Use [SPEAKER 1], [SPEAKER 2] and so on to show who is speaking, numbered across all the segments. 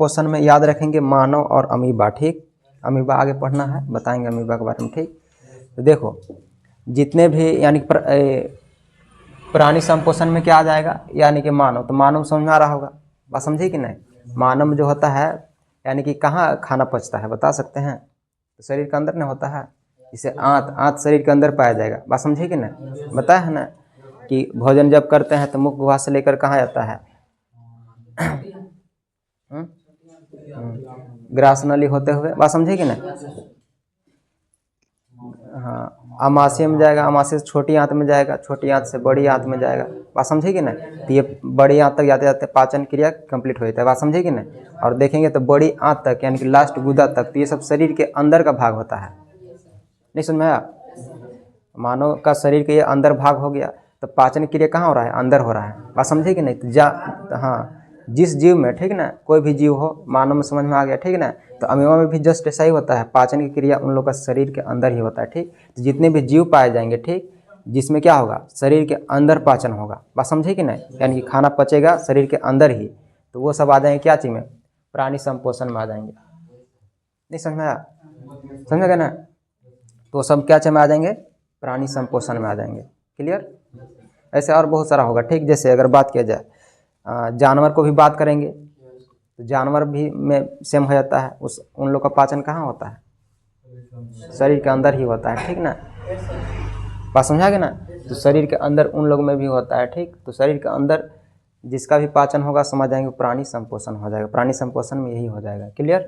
[SPEAKER 1] संपोषण में याद रखेंगे मानव और अमीबा। ठीक, अमीबा आगे पढ़ना है, बताएंगे अमीबा के बारे में। ठीक, तो देखो जितने भी यानी प्राणी संपोषण में क्या आ जाएगा, यानी कि मानव। तो मानव समझ में आ रहा होगा, बात समझे कि नहीं। मानव में जो होता है यानी कि कहाँ खाना पचता है, बता सकते हैं। तो शरीर के अंदर नहीं होता है, इसे आंत शरीर के अंदर पाया जाएगा, बात समझे कि नहीं। बताया है ना कि भोजन जब करते हैं तो मुख गुहा से लेकर कहाँ जाता है, ग्रास नली होते हुए, बात समझे कि नहीं। हाँ, आमाशय में जाएगा, आमाशय से छोटी आंत में जाएगा, छोटी आंत से बड़ी आंत में जाएगा, बात समझे कि नहीं। तो ये बड़ी आंत तक जाते जाते पाचन क्रिया कंप्लीट हो जाता है, बात समझे कि नहीं। और देखेंगे तो बड़ी आंत तक यानी कि लास्ट गुदा तक, तो ये सब शरीर के अंदर का भाग होता है। नहीं समझ में आया। मानव का शरीर के ये अंदर भाग हो गया, तो पाचन क्रिया कहाँ हो रहा है, अंदर हो रहा है, बात समझे कि नहीं। तो हाँ, जिस जीव में, ठीक ना, कोई भी जीव हो, मानव में समझ में आ गया, ठीक ना। तो अमीबा में भी जस्ट ऐसा ही होता है, पाचन की क्रिया उन लोग का शरीर के अंदर ही होता है। ठीक, तो जितने भी जीव पाए जाएंगे, ठीक, जिसमें क्या होगा, शरीर के अंदर पाचन होगा, बात समझे कि नहीं। यानी कि खाना पचेगा शरीर के अंदर ही, तो वो सब आ जाएंगे क्या चीज में, प्राणी संपोषण में आ जाएंगे। नहीं समझ में आया, समझेगा ना। तो सब क्या चीज में आ जाएंगे, प्राणी संपोषण में आ जाएंगे। क्लियर। ऐसे और बहुत सारा होगा। ठीक, जैसे अगर बात किया जाए जानवर को भी बात करेंगे, तो जानवर भी में सेम हो जाता है, उन लोग का पाचन कहाँ होता है, शरीर के अंदर ही होता है। ठीक ना, बात समझा गया ना। तो शरीर के अंदर उन लोग में भी होता है। ठीक, तो शरीर के अंदर जिसका भी पाचन होगा समझ जाएंगे प्राणी संपोषण हो जाएगा, प्राणी संपोषण में यही हो जाएगा। क्लियर।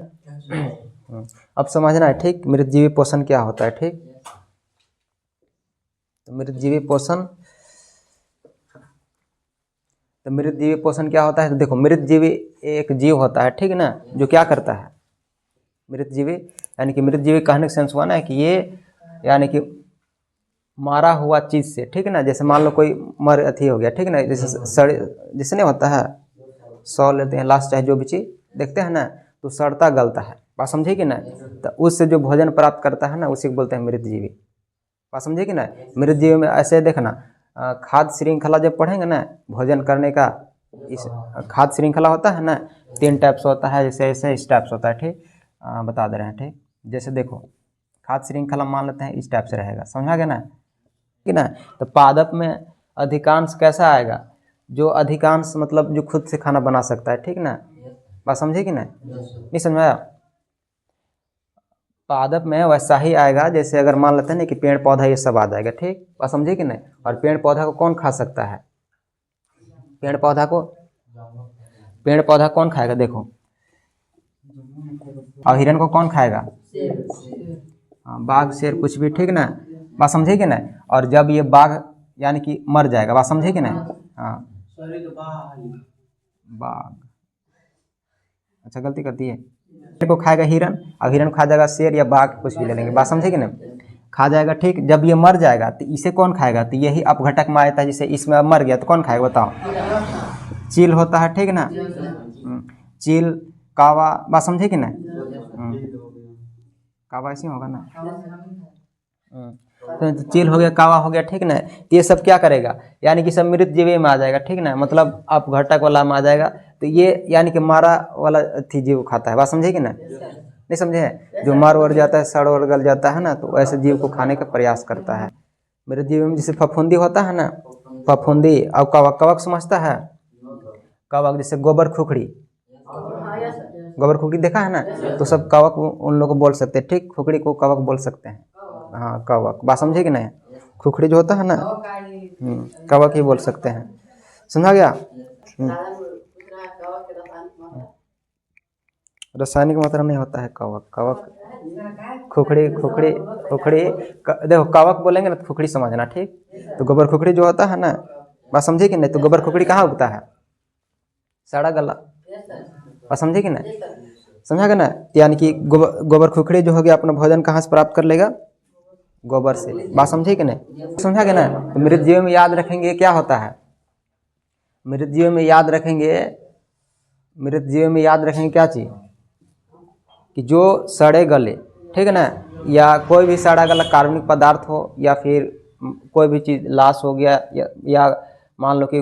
[SPEAKER 1] अब समझना है, ठीक, मृतजीवी पोषण क्या होता है। ठीक, तो मृतजीवी पोषण, तो मृतजीवी पोषण क्या होता है। तो देखो, मृतजीवी एक जीव होता है, ठीक ना, जो क्या करता है, मृतजीवी यानी कि मृतजीवी कहने का सेंस हुआ ना कि ये यानी कि मारा हुआ चीज से, ठीक ना, जैसे मान लो कोई मर अथी हो गया, ठीक ना, जैसे सड़, जैसे नहीं होता है, सौ लेते हैं लास्ट, चाहे जो भी चीज देखते हैं ना, तो सड़ता गलता है, बात समझे कि ना। तो उससे जो भोजन प्राप्त करता है ना, उसी को बोलते हैं मृतजीवी, बात समझे कि ना। मृतजीवी में ऐसे देखना, खाद्य श्रृंखला जब पढ़ेंगे ना, भोजन करने का, इस खाद्य श्रृंखला होता है ना, 3 टाइप्स होता है, जैसे ऐसे इस टाइप से होता है। ठीक, बता दे रहे हैं। ठीक, जैसे देखो खाद्य श्रृंखला मान लेते हैं इस टाइप से रहेगा, समझा गया ना कि ना। तो पादप में अधिकांश कैसा आएगा, जो अधिकांश मतलब जो खुद से खाना बना सकता है, ठीक ना, बात समझे कि ना, नहीं समझ आया। पादप में वैसा ही आएगा, जैसे अगर मान लेते हैं ना कि पेड़ पौधा ये सब आ जाएगा। ठीक, बात समझे कि नहीं। और पेड़ पौधा को कौन खा सकता है, पेड़ पौधा कौन खाएगा, देखो, और हिरन को कौन खाएगा, बाघ शेर कुछ भी, ठीक ना, बात समझे कि नहीं। और जब ये बाघ यानी कि मर जाएगा, बात समझे कि नहीं। हाँ, बाघ, अच्छा गलती करती है, को खाएगा हिरन, और हिरन खा जाएगा शेर या बाघ, कुछ भी ले लेंगे, बात समझे कि नहीं, खा जाएगा। ठीक, जब ये मर जाएगा तो इसे कौन खाएगा, तो यही अपघटक में आता है, जैसे इसमें अब मर गया तो कौन खाएगा बताओ, चील होता है, ठीक ना, चील, कावा, बात समझे कि नहीं, कावा ऐसे होगा ना, तो चील हो गया, कावा हो गया, ठीक ना। तो ये सब क्या करेगा, यानी कि सब मृत जीवी में आ जाएगा, ठीक ना, मतलब अपघटक वाला में आ जाएगा। तो ये यानी कि मारा वाला थी जीव खाता है, बात समझे कि ना, नहीं समझे, जो मर वर जाता है, सड़ और गल जाता है ना, तो ऐसे जीव को खाने का प्रयास करता है। मृत जीव में जैसे फफूंदी होता है ना, फफूंदी, और कवक, कवक समझता है, कवक जैसे गोबर खुखड़ी, गोबर खुखड़ी देखा है ना, तो सब कवक उन लोग को बोल सकते हैं। ठीक, खुखड़ी को कवक बोल सकते हैं, हाँ कवक, बात समझे कि नहीं। खुखड़ी जो होता है ना, कवक ही बोल सकते हैं, समझा गया। रासायनिक मतलब नहीं होता है कवक, कवक खुखड़ी, खुखड़ी, खुखड़ी देखो कवक बोलेंगे ना तो खुखड़ी समझना। ठीक, तो गोबर खुखड़ी जो होता है ना, बात समझे कि नहीं। तो गोबर खुखड़ी कहाँ उगता है, सड़ा गला, बात समझे कि नहीं, समझा गया ना। यानी कि गोबर खुखड़ी जो हो गया अपना भोजन कहाँ से प्राप्त कर लेगा, गोबर से, बात समझे कि नहीं, समझा गया ना। तो मृत जीव में याद रखेंगे क्या होता है, मृत जीव में याद रखेंगे, मृत जीव में याद रखेंगे क्या चीज, कि जो सड़े गले, ठीक है ना, या कोई भी सड़ा गला कार्बनिक पदार्थ हो, या फिर कोई भी चीज़ लाश हो गया, या मान लो कि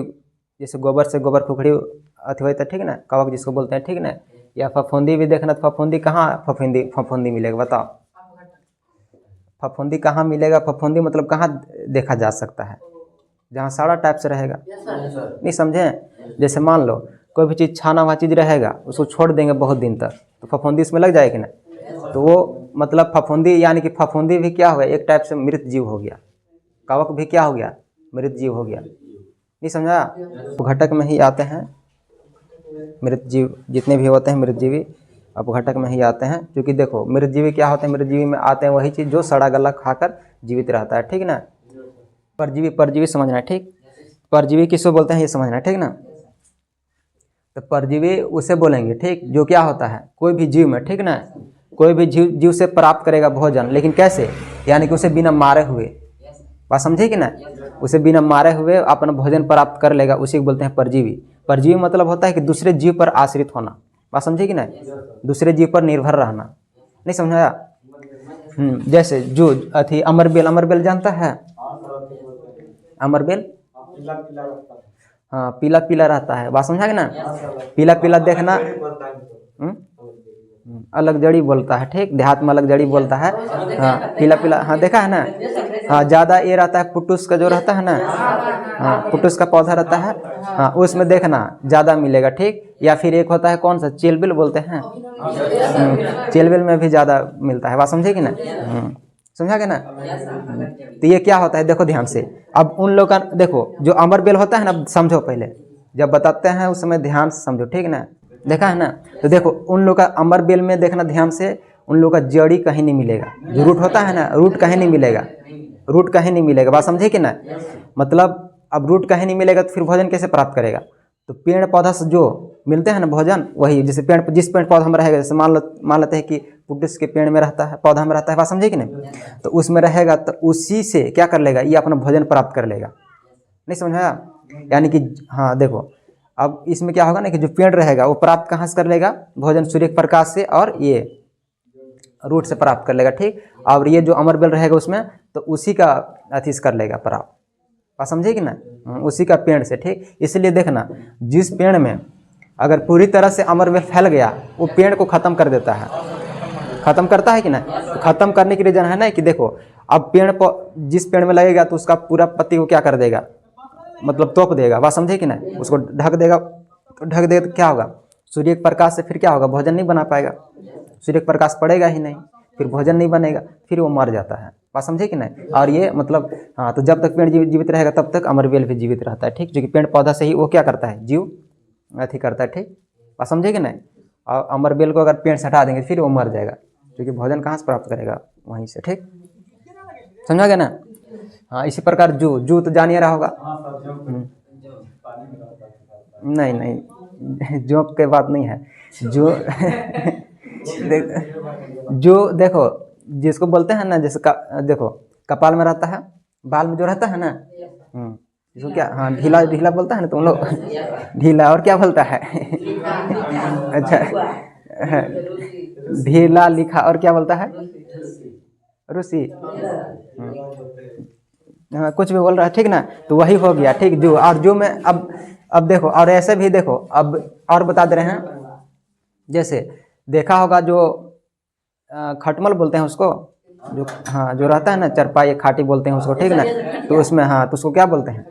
[SPEAKER 1] जैसे गोबर से गोबर खुखड़ी अथी होता है, ठीक है ना, कवक जिसको बोलते हैं, ठीक है ना, या फफूंदी भी देखना, तो फफूंदी कहाँ फफूंदी मिलेगा बताओ? फफूंदी कहाँ मिलेगा? फफूंदी मतलब कहाँ देखा जा सकता है? जहाँ साड़ा टाइप से रहेगा। नहीं समझे? जैसे मान लो कोई भी चीज़ छाना हुआ चीज़ रहेगा, उसको छोड़ देंगे बहुत दिन तक, तो फफूंदी इसमें लग जाएगी ना। तो वो मतलब फफूंदी, यानी कि फफूंदी भी क्या हो गया? एक टाइप से मृत जीव हो गया। कवक भी क्या हो गया? मृत जीव हो गया। नहीं समझा? तो घटक में ही आते हैं मृत जीव, जितने भी होते हैं मृत जीवी अब घटक में ही आते हैं। क्योंकि देखो मृत जीवी क्या होते हैं? मृत जीवी में आते हैं वही चीज़ जो सड़ा गला खाकर जीवित रहता है, ठीक ना। परजीवी समझना है, ठीक। परजीवी किसको बोलते हैं ये समझना है, ठीक ना। तो परजीवी उसे बोलेंगे, ठीक, जो क्या होता है कोई भी जीव में, ठीक ना, कोई भी जीव से प्राप्त करेगा भोजन, लेकिन कैसे? यानी कि उसे बिना मारे हुए, बात समझे कि ना, उसे बिना मारे हुए अपना भोजन प्राप्त कर लेगा, उसी को बोलते हैं परजीवी। परजीवी मतलब होता है कि दूसरे जीव पर आश्रित होना, बात समझे कि ना, दूसरे जीव पर निर्भर रहना। नहीं समझाया? जैसे जो अथी अमरबेल जानता है? अमरबेल हाँ पीला पीला रहता है, बात समझा कि ना। पीला पीला देखना अलग जड़ी बोलता है, ठीक, देहात में अलग जड़ी बोलता है। हाँ पीला पीला, हाँ देखा है ना। हाँ ज़्यादा ये रहता है पुटुस का जो रहता है ना, हाँ पुटुस का पौधा रहता है, हाँ उसमें देखना ज़्यादा मिलेगा, ठीक। या फिर एक होता है कौन सा, चेलबिल बोलते हैं, चेलबिल में भी ज़्यादा मिलता है, बात समझे कि ना। समझा क्या ना। तो ये क्या होता है देखो ध्यान से। अब उन लोग का देखो जो अमरबेल होता है ना, समझो पहले जब बताते हैं उस समय ध्यान से समझो, ठीक ना। देखा है ना। तो देखो उन लोग का अमरबेल में देखना ध्यान से, उन लोग का जड़ी कहीं नहीं मिलेगा, जो रूट होता है ना, रूट कहीं नहीं मिलेगा, रूट कहीं नहीं मिलेगा, बात समझे कि ना। मतलब अब रूट कहीं नहीं मिलेगा तो फिर भोजन कैसे प्राप्त करेगा? तो पेड़ पौधा से जो मिलते हैं ना भोजन, वही जैसे जिस पेड़ पौधा में रहेगा, जैसे मान लेते हैं कि पुटिस के पेड़ में रहता है, पौधा में रहता है, बात समझे कि नहीं, तो उसमें रहेगा तो उसी से क्या कर लेगा, ये अपना भोजन प्राप्त कर लेगा। नहीं समझाया? यानी कि हाँ देखो अब इसमें क्या होगा ना कि जो पेड़ रहेगा वो प्राप्त कहाँ से कर लेगा भोजन? सूर्य के प्रकाश से, और ये रूट से प्राप्त कर लेगा, ठीक। और ये जो अमरबेल रहेगा उसमें तो उसी का अथी से कर लेगा प्राप्त, बात समझे कि ना, उसी का पेड़ से, ठीक। इसलिए देखना जिस पेड़ में अगर पूरी तरह से अमरबेल फैल गया वो पेड़ को खत्म कर देता है, खत्म करता है कि ना। खत्म करने की रीजन है ना कि देखो अब जिस पेड़ में लगेगा तो उसका पूरा पत्ती को क्या कर देगा, मतलब तोप देगा, बात समझे कि ना, उसको ढक देगा। तो ढक देगा तो क्या होगा? सूर्य के प्रकाश से फिर क्या होगा? भोजन नहीं बना पाएगा, सूर्य के प्रकाश पड़ेगा ही नहीं, फिर भोजन नहीं बनेगा, फिर वो मर जाता है, बात समझे कि नहीं। और ये मतलब हाँ, तो जब तक पेड़ जीवित रहेगा तब तक अमरबेल भी जीवित रहता है, ठीक। जो कि पेड़ पौधा से ही वो क्या करता है, जीव अथी करता है, ठीक, बात समझे कि नहीं। और अमरबेल को अगर पेड़ से हटा देंगे फिर वो मर जाएगा, क्योंकि भोजन कहाँ से प्राप्त करेगा? वहीं से, ठीक, समझा गया ना। हाँ इसी प्रकार जू तो जानिए रहा होगा। नहीं नहीं जो के बात नहीं है, जो जो देखो जिसको बोलते हैं ना, जैसे देखो कपाल में रहता है, बाल में जो रहता है ना, जिसको क्या, हाँ ढीला ढीला बोलता है ना तुम लोग ढीला, और क्या बोलता है अच्छा ढीला लिखा, और क्या बोलता है? रूसी, हाँ कुछ भी बोल रहा है, ठीक ना। तो वही हो गया, ठीक। जो और जो में अब देखो, और ऐसे भी देखो अब और बता दे रहे हैं। जैसे देखा होगा जो खटमल बोलते हैं उसको, जो हाँ जो रहता है ना चरपाई खाटी बोलते हैं उसको, ठीक ना। तो उसमें हाँ तो उसको क्या बोलते हैं?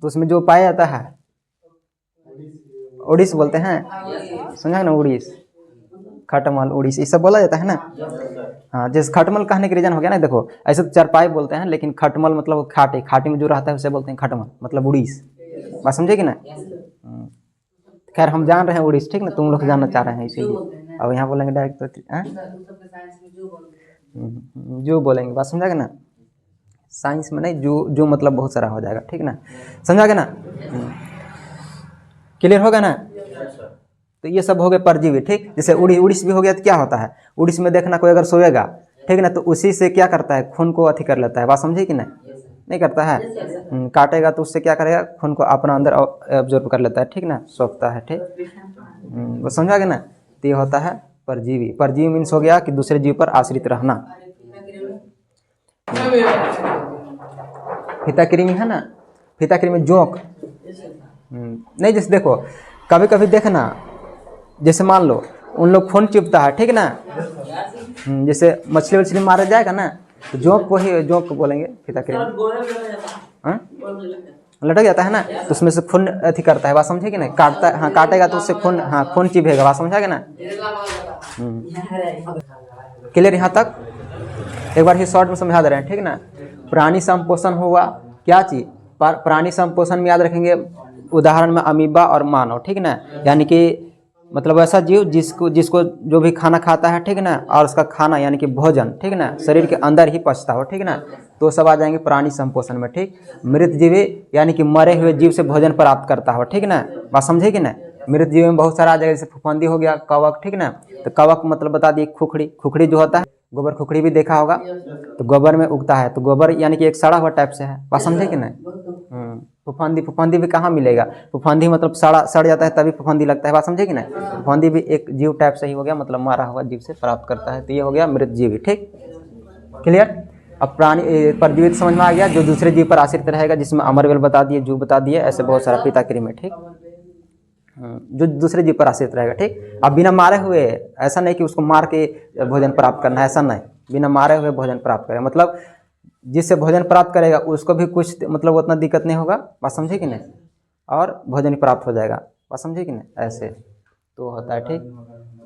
[SPEAKER 1] तो उसमें जो पाया जाता है उड़ीस बोलते हैं, समझा ना, उड़ीस, खटमल, उड़ीस, ये सब बोला जाता है ना। हाँ जैसे खटमल कहने के रीजन हो गया ना, देखो ऐसे तो चरपाई बोलते हैं, लेकिन खटमल मतलब खाटी, खाटी में जो रहता है उसे बोलते हैं खटमल, मतलब उड़ीस, बात समझे कि ना। खैर हम जान रहे हैं उड़ीस, ठीक ना, तुम लोग जानना चाह रहे हैं इसीलिए, अब यहाँ बोलेंगे डायरेक्ट तो जो बोलेंगे, बात समझा ना। साइंस में नहीं, जो मतलब बहुत सारा हो जाएगा, ठीक ना, समझा ना। क्लियर होगा ना। तो ये सब हो गए परजीवी, ठीक। जैसे उड़ीस भी हो गया तो क्या होता है, उड़ीस में देखना कोई अगर सोएगा, ठीक ना, तो उसी से क्या करता है, खून को अथी कर लेता है, बात समझे कि नहीं करता है। काटेगा तो उससे क्या करेगा, खून को अपना अंदर ऑब्जर्व कर लेता है, ठीक ना, सोखता है, ठीक। वो समझा गया ना। तो ये होता है परजीवी। परजीवी मीन्स हो गया कि दूसरे जीव पर आश्रित रहना। फीताकृमि है ना, फीताकृमि जोंक नहीं, जैसे देखो कभी कभी देखना जैसे मान लो उन लोग खून चुभता है, ठीक ना। जैसे मछली वछली मारा जाएगा ना, तो जोंक को ही जोंक को बोलेंगे फिताकरी में, लटक जाता है ना, तो उसमें से खून अथी करता है, बात समझे कि नहीं, काटता है, हाँ काटेगा तो उससे खून, हाँ खून चिभेगा, बात समझा ना। क्लियर यहाँ तक। एक बार ही शॉर्ट में समझा दे रहे हैं, ठीक ना। प्राणी संपोषण हुआ क्या चीज, प्राणी संपोषण में याद रखेंगे उदाहरण में अमीबा और मानव, ठीक ना। यानी कि मतलब ऐसा जीव जिसको जिसको जो भी खाना खाता है, ठीक ना, और उसका खाना यानी कि भोजन, ठीक ना, शरीर के अंदर ही पचता हो, ठीक ना, तो सब आ जाएंगे प्राणी संपोषण में, ठीक। मृत जीवी यानी कि मरे हुए जीव से भोजन प्राप्त करता हो, ठीक ना, बात समझे कि ना। मृत जीव में बहुत सारा आ जाएगा, जैसे फफूंदी हो गया, कवक, ठीक ना। तो कवक मतलब बता दिए खुखड़ी, खुखड़ी जो होता है, गोबर खुखड़ी भी देखा होगा, तो गोबर में उगता है, तो गोबर यानी कि एक सड़ा हुआ टाइप से है, बात समझे कि नहीं। फफूंदी, फफूंदी भी कहाँ मिलेगा, फफूंदी मतलब सड़ जाता है तभी फफूंदी लगता है, बात समझे कि नहीं। फफूंदी भी एक जीव टाइप से ही हो गया, मतलब मारा हुआ जीव से प्राप्त करता है, तो ये हो गया मृत जीव, ठीक। क्लियर। अब प्राणी परजीवी समझ में आ गया, जो दूसरे जीव पर आश्रित रहेगा, जिसमें अमरवेल बता दिए, जू बता दिए, ऐसे बहुत सारा पिताक्री में, ठीक। जो दूसरे जीव पर आश्रित रहेगा, ठीक। अब बिना मारे हुए, ऐसा नहीं कि उसको मार के भोजन प्राप्त करना है, ऐसा नहीं, बिना मारे हुए भोजन प्राप्त करेगा, मतलब जिससे भोजन प्राप्त करेगा उसको भी कुछ मतलब उतना दिक्कत नहीं होगा, बात समझे कि नहीं, और भोजन प्राप्त हो जाएगा, बात समझे कि नहीं, ऐसे तो होता है, ठीक।